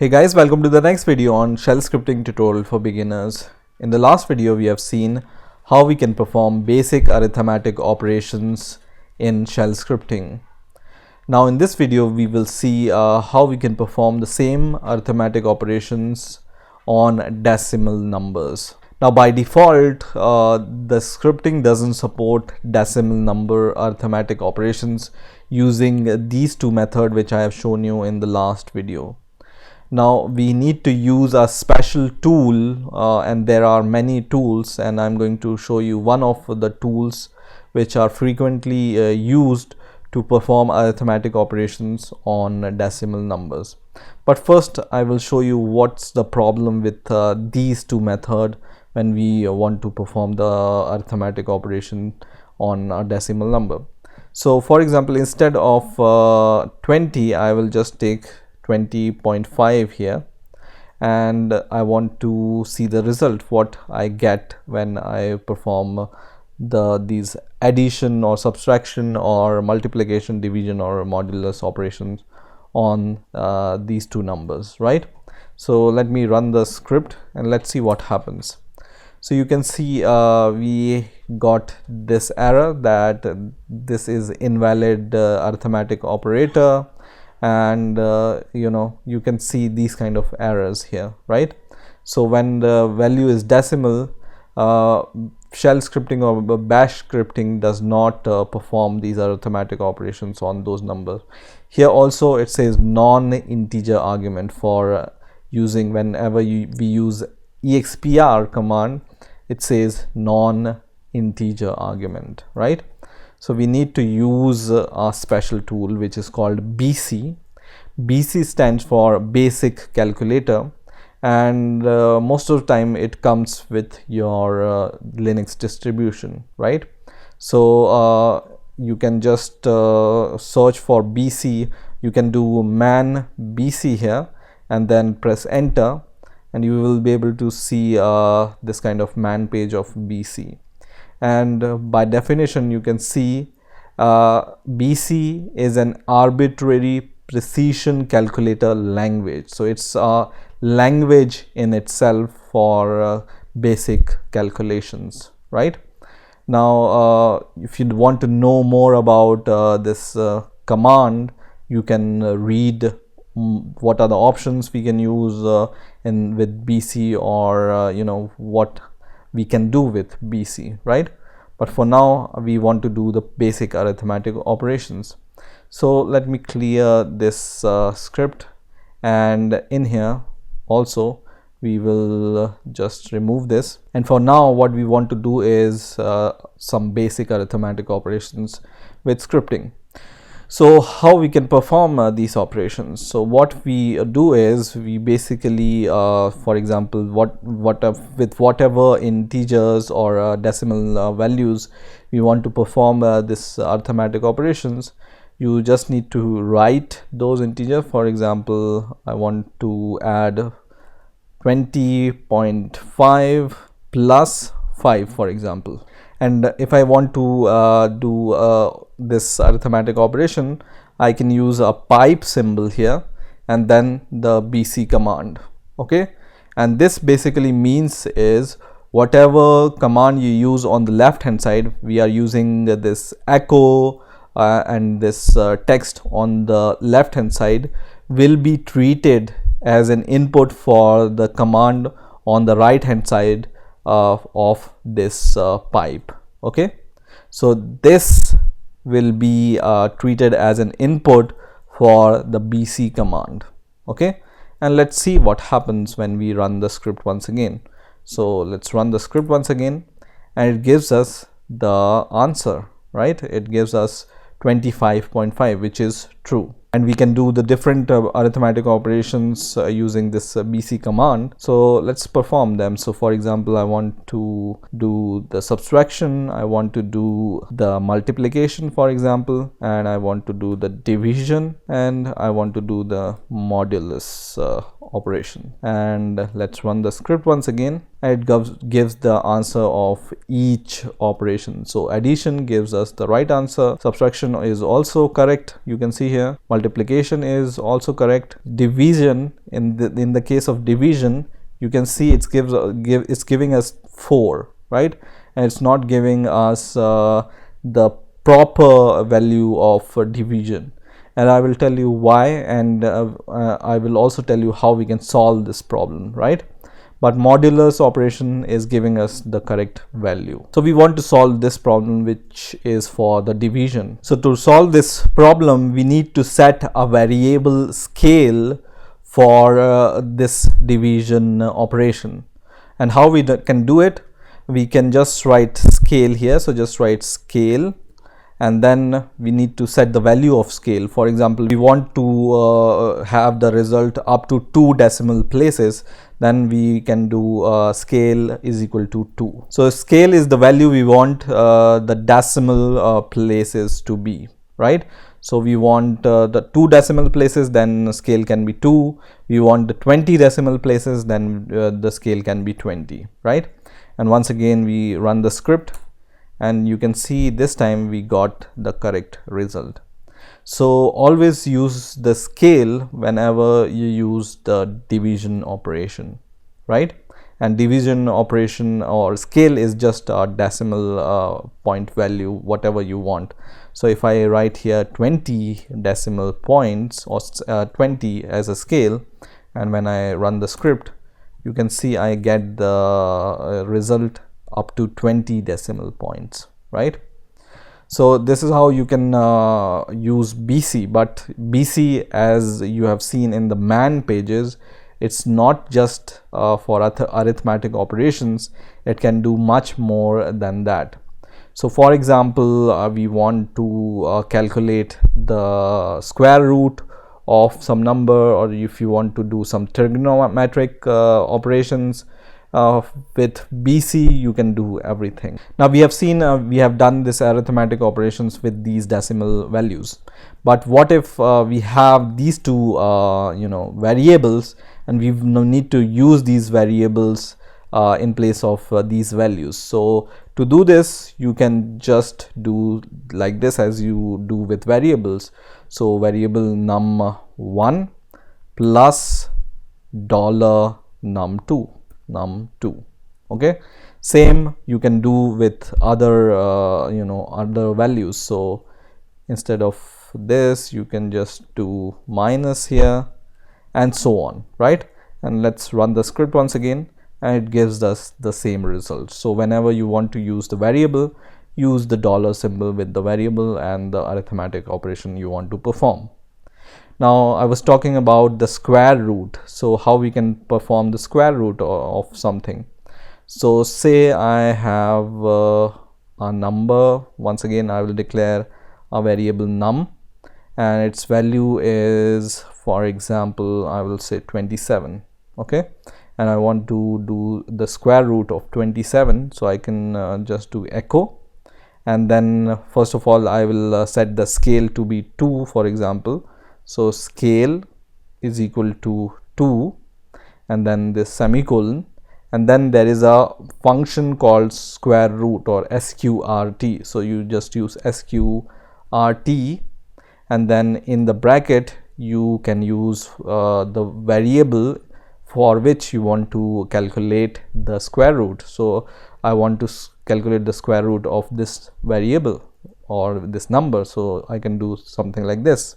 Hey guys, welcome to the next video on shell scripting tutorial for beginners. In the last video, we have seen how we can perform basic arithmetic operations in shell scripting. Now in this video, we will see how we can perform the same arithmetic operations on decimal numbers. Now by default, the scripting doesn't support decimal number arithmetic operations using these two methods which I have shown you in the last video. Now we need to use a special tool and there are many tools, and I'm going to show you one of the tools which are frequently used to perform arithmetic operations on decimal numbers. But first I will show you what's the problem with these two methods when we want to perform the arithmetic operation on a decimal number. So for example, instead of 20, I will just take 20.5 here, and I want to see the result, what I get when I perform these addition or subtraction or multiplication, division or modulus operations on these two numbers, right? So let me run the script and let's see what happens. So you can see we got this error that this is invalid arithmetic operator, and you can see these kind of errors here, right? So when the value is decimal, shell scripting or bash scripting does not perform these arithmetic operations on those numbers. Here also it says non-integer argument for using whenever we use expr command, it says non-integer argument, right? So we need to use a special tool which is called BC. BC stands for basic calculator, and most of the time it comes with your Linux distribution, right? So you can just search for BC. You can do man BC here and then press enter, and you will be able to see this kind of man page of BC. And by definition, you can see BC is an arbitrary precision calculator language. So it's a language in itself for basic calculations, right? Now if you want to know more about this command, you can read what are the options we can use with BC, or what we can do with BC, right? But for now we want to do the basic arithmetic operations. So let me clear this script, and in here also we will just remove this. And for now what we want to do is some basic arithmetic operations with scripting. So how we can perform these operations? So what we do is we basically for example, with whatever integers or decimal values we want to perform this arithmetic operations, you just need to write those integers. For example, I want to add 20.5 plus 5, for example. And if I want to do this arithmetic operation, I can use a pipe symbol here and then the BC command, okay? And this basically means is whatever command you use on the left hand side, we are using this echo and this text on the left hand side will be treated as an input for the command on the right hand side of this pipe, okay? So this will be treated as an input for the BC command, okay? And let's see what happens when we run the script once again. So let's run the script once again, and it gives us the answer, right? It gives us 25.5, which is true. And we can do the different arithmetic operations using this BC command. So let's perform them. So for example, I want to do the subtraction, I want to do the multiplication, for example, and I want to do the division, and I want to do the modulus operation. And let's run the script once again, and it gives the answer of each operation. So addition gives us the right answer, subtraction is also correct, you can see here, multiplication is also correct, division, in the case of division, you can see it's giving us 4, right, and it's not giving us the proper value of division, and I will tell you why, and I will also tell you how we can solve this problem, right? But modulus operation is giving us the correct value. So we want to solve this problem, which is for the division. So to solve this problem, we need to set a variable scale for this division operation. And how we can do it? We can just write scale here. So just write scale, and then we need to set the value of scale. For example, we want to have the result up to 2 decimal places, then we can do scale is equal to 2. So scale is the value we want the decimal places to be, right? So we want the 2 decimal places, then scale can be 2. We want the 20 decimal places, then the scale can be 20, right? And once again we run the script, and you can see this time we got the correct result. So always use the scale whenever you use the division operation, right? And division operation or scale is just a decimal point value, whatever you want. So if I write here 20 decimal points or 20 as a scale, and when I run the script, you can see I get the result up to 20 decimal points, right? So this is how you can use BC, but BC, as you have seen in the man pages, it's not just for arithmetic operations, it can do much more than that. So for example, we want to calculate the square root of some number, or if you want to do some trigonometric operations, with BC you can do everything. Now we have seen we have done this arithmetic operations with these decimal values, but what if we have these two variables, and we need to use these variables in place of these values. So to do this, you can just do like this as you do with variables. So variable num1 plus $num2, okay? Same you can do with other other values. So instead of this, you can just do minus here, and so on, right? And let's run the script once again, and it gives us the same result. So whenever you want to use the variable, use the dollar symbol with the variable and the arithmetic operation you want to perform. Now I was talking about the square root. So how we can perform the square root of something. So say I have a number. Once again I will declare a variable num, and its value is, for example, I will say 27, okay? And I want to do the square root of 27, so I can just do echo, and then first of all I will set the scale to be 2, for example. So scale is equal to 2, and then this semicolon, and then there is a function called square root or sqrt. So you just use sqrt, and then in the bracket you can use the variable for which you want to calculate the square root. So I want to calculate the square root of this variable or this number, so I can do something like this.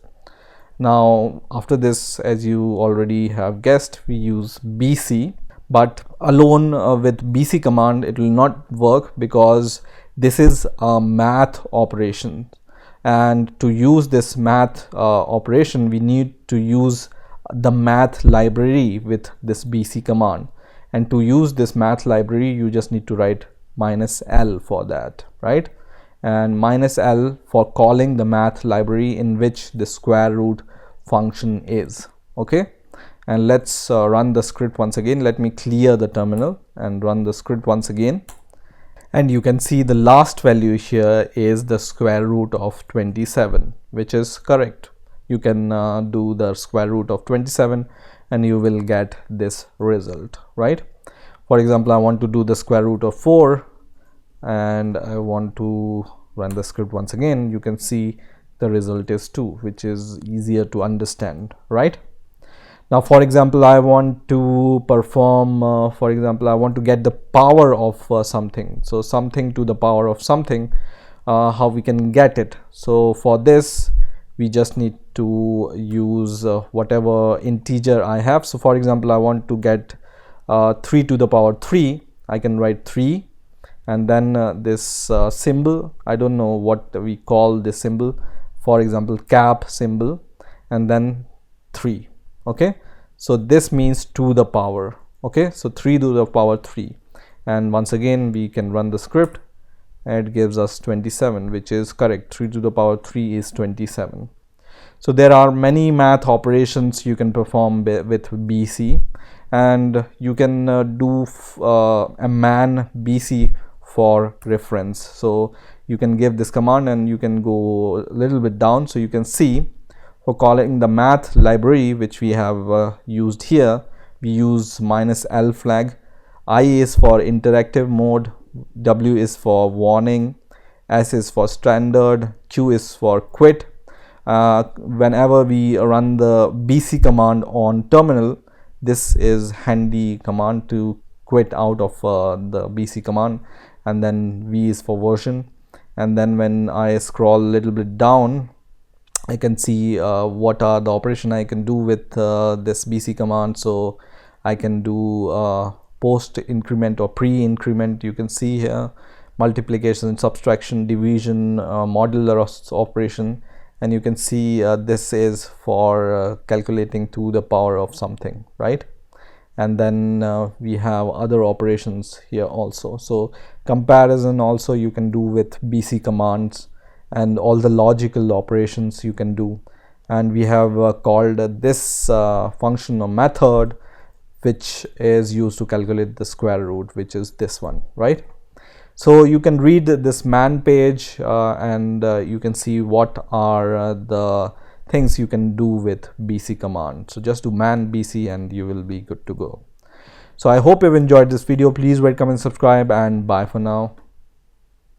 Now after this, as you already have guessed, we use BC, but alone with BC command it will not work, because this is a math operation, and to use this math operation we need to use the math library with this BC command. And to use this math library, you just need to write -l for that, right? And -l for calling the math library in which the square root function is, okay? And let's run the script once again. Let me clear the terminal and run the script once again, and you can see the last value here is the square root of 27, which is correct. you can do the square root of 27 and you will get this result, right? For example, I want to do the square root of 4 and I want to run the script once again. You can see the result is 2, which is easier to understand, right? Now, for example, I want to perform, for example, I want to get the power of something. So something to the power of something, how we can get it. So for this, we just need to use whatever integer I have. So for example, I want to get 3 to the power 3. I can write 3 and then this symbol, I don't know what we call this symbol, for example cap symbol, and then 3. Okay, so this means to the power. Okay, so 3 to the power 3, and once again we can run the script and it gives us 27, which is correct. 3 to the power 3 is 27. So there are many math operations you can perform with BC, and you can do a man BC for reference. So you can give this command and you can go a little bit down, so you can see for calling the math library which we have used here, we use -L flag. I is for interactive mode, W is for warning, S is for standard, Q is for quit. Whenever we run the BC command on terminal, this is handy command to quit out of the BC command, and then V is for version. And then when I scroll a little bit down, I can see what are the operation I can do with this BC command. So I can do post increment or pre increment. You can see here multiplication, subtraction, division, modular operation, and you can see this is for calculating to the power of something, right? And then we have other operations here also. So comparison also you can do with BC commands, and all the logical operations you can do. And we have called this function or method which is used to calculate the square root, which is this one, right? So you can read this man page and you can see what are the things you can do with BC command. So just do man BC and you will be good to go. So I hope you've enjoyed this video. Please rate, comment, subscribe, and bye for now.